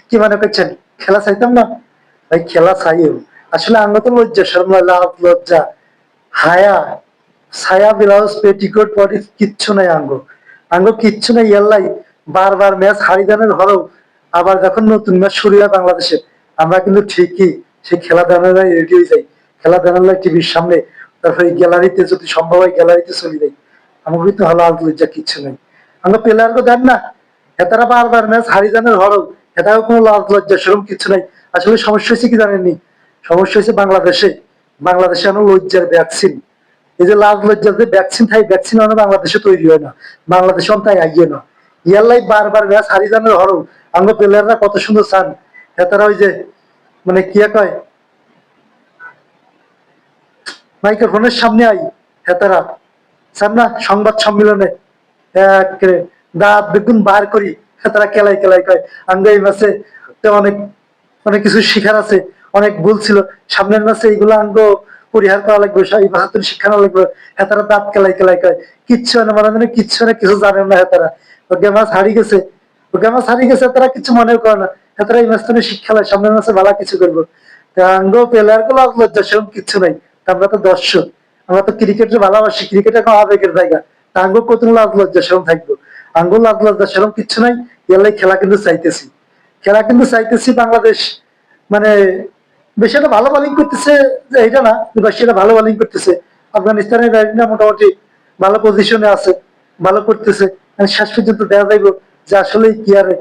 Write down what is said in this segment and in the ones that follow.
কি মনে করছেন খেলা চাইতাম না? ভাই খেলা চাইও, আসলে আমরা তো লজ্জা শরম লাভ লজ্জা হায়া ছায়া ব্লাউজ পেটিকোট পটি কিচ্ছু নাই আঙ্গ, আঙ্গ কিচ্ছু নাই ইয়াল্লাই। বারবার ম্যাচ হারিদানের হরও আবার যখন নতুন ম্যাচ শুরু হয় বাংলাদেশে, আমরা কিন্তু ঠিকই সেই খেলা দেখানোর রেডি হয়ে যাই, খেলা দেখানোর টিভির সামনে, তারপরে গ্যালারিতে যদি সম্ভব হয় গ্যালারিতে চলে যাই। আমার কিন্তু হলো আজ লজ্জা কিচ্ছু নাই। আমরা প্লেয়ার গো দেন না, হেতারা বারবার ম্যাচ হারিদানের হরও হেতারও কোনো লাজ লজ্জা সেরকম কিছু নাই। আসলে সমস্যা হয়েছে কি জানেননি? সমস্যা হয়েছে বাংলাদেশে, বাংলাদেশে এখন লজ্জার ভ্যাকসিন, এই যে লাভ লজ্জার যে ভ্যাকসিন থাকে, ভ্যাকসিন মানে বাংলাদেশে তৈরি হয় না, বাংলাদেশে তাই আগিয়ে না। ইয়ারলাই বারবার ম্যাচ হারি জানার হরও আমরা প্লেয়াররা কত সুন্দর চান, হেতারা ওই যে মানে কি কয় মাইক্রোফোনের সামনে আই, হেতারা চান না সংবাদ সম্মেলনে দাঁত বেগুন বার করি, হেতারা কেলাই কেলাই কয় আঙ্গ এই ম্যাচে অনেক অনেক কিছু শিখার আছে, অনেক ভুল ছিল, সামনের ম্যাচে এইগুলো আঙ্গ পরিহার করা লাগবে, এই বাহাত্তর শিক্ষা নেওয়া লাগবে। হেতারা দাঁত কেলাই কেলাই কয় কিচ্ছু হয় না, মানে কিচ্ছু না, কিছু জানেন না হেতারা। ওকে ম্যাচ হারিয়ে গেছে, ওকে ম্যাচ হারিয়ে গেছে, তারা কিছু মনেও করে না। হেতারা এই ম্যাচটা শিক্ষা নেয়, সামনের ম্যাচে ভালো কিছু করবো। আঙ্গ প্লেয়ার গুলো লজ্জা সেরকম কিচ্ছু নাই, আমরা তো দর্শক, আমরা তো ক্রিকেটের ভালোবাসি, ক্রিকেট এখন আবেগের জায়গা, তা আঙ্গ কত লাভ লজ্জা সেরকম থাকবো? আঙ্গুল লাভ লজ্জা সেরকম কিচ্ছু নাই। এলাই খেলা কিন্তু চাইতেছি, খেলা কিন্তু চাইতেছি। বাংলাদেশ মানে বেশি একটা ভালো বোলিং করতেছে যে এটা না, বেশি একটা ভালো বোলিং করতেছে। আফগানিস্তানের ব্যাটিংটা মোটামুটি ভালো পজিশনে আছে, ভালো করতেছে। শেষ পর্যন্ত দেখা যাইব যে আসলে কি আরে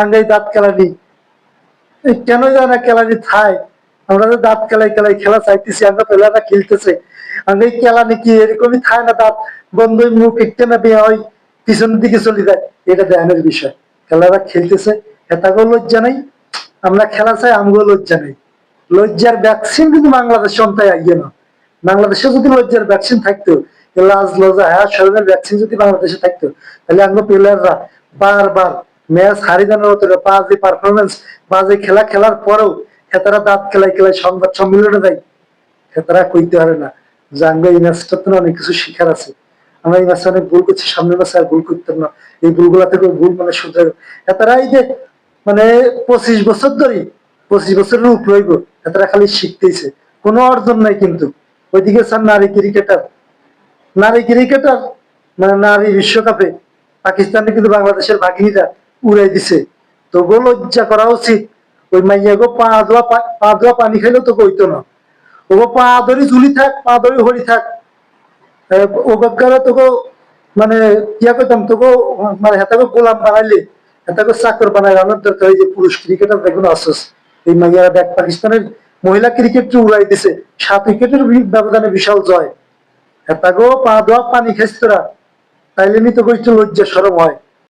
আঙ্গাই দাঁত খেলানি কেন যায় না, খেলানি থাই আমরা তো দাঁত খেলাই খেলাই খেলা চাইতেছি, আমরা প্লেয়াররা খেলতেছে, আঙ্গাই খেলানি কি এরকমই থায় না, দাঁত বন্ধ মুখ একটা না বেয়া হয় পিছনের দিকে চলে যায়, এটা দেখানোর বিষয়। খেলারা খেলতেছে, এটাকেও লজ্জা নাই, আমরা খেলা চাই আমগো লজ্জা নেই। লজ্জার ভ্যাকসিন কিন্তু বাংলাদেশ অন্তায় আইয়ে না। বাংলাদেশে যদি লজ্জার ভ্যাকসিন থাকতো, লাজ লজ্জা হ্যাঁ শরীরের ভ্যাকসিন যদি বাংলাদেশে থাকতো, তাহলে আমরা প্লেয়াররা বারবার ম্যাচ হারি জানার মতো বাজে পারফরমেন্স, বাজে খেলা খেলার পরেও খেতারা দাঁত খেলাই খেলাই সংবাদ সম্মেলনে দেয়, খেতারা কইতে পারে না যে আমরা এই ম্যাচটা তো অনেক কিছু শিখার আছে, আমরা এই ম্যাচে অনেক ভুল করছি, সামনের ম্যাচে আর ভুল করতাম না, এই ভুলগুলা থেকে ভুল মানে শুধরে এতারা এই যে মানে 25 বছর ধরে, 25 বছরের রূপ রইব, এতারা খালি শিখতেইছে, কোনো অর্জন নাই কিন্তু। ওইদিকে স্যার নারী ক্রিকেটার, নারী ক্রিকেটার মানে নারী বিশ্বকাপে পাকিস্তানে কিন্তু বাংলাদেশের বাঘিনীরা উড়াই দিছে, তবুও লজ্জা করা উচিত। ওই মাইয়া গো পা ধোয়া পানি খাইলেও তো কইতো না, ও পা ধরি ঝুলি থাক, পা ধরি হরি থাক, ওগারে তোকে মানে ইয়া করতাম তোকে, মানে হেতাকে গোলাম বানাইলে, হেতাকে চাকর বানাই রানার দরকার। এই যে পুরুষ ক্রিকেটার দেখুন আসস, এই মাইয়ারা দেখ পাকিস্তানের মহিলা ক্রিকেট উড়াই দিছে 7 উইকেটের ব্যবধানে, বিশাল জয়। হেতাকেও পা ধোয়া পানি খাইছ তোরা, তাইলে নি তো একটু লজ্জা সরম হয়।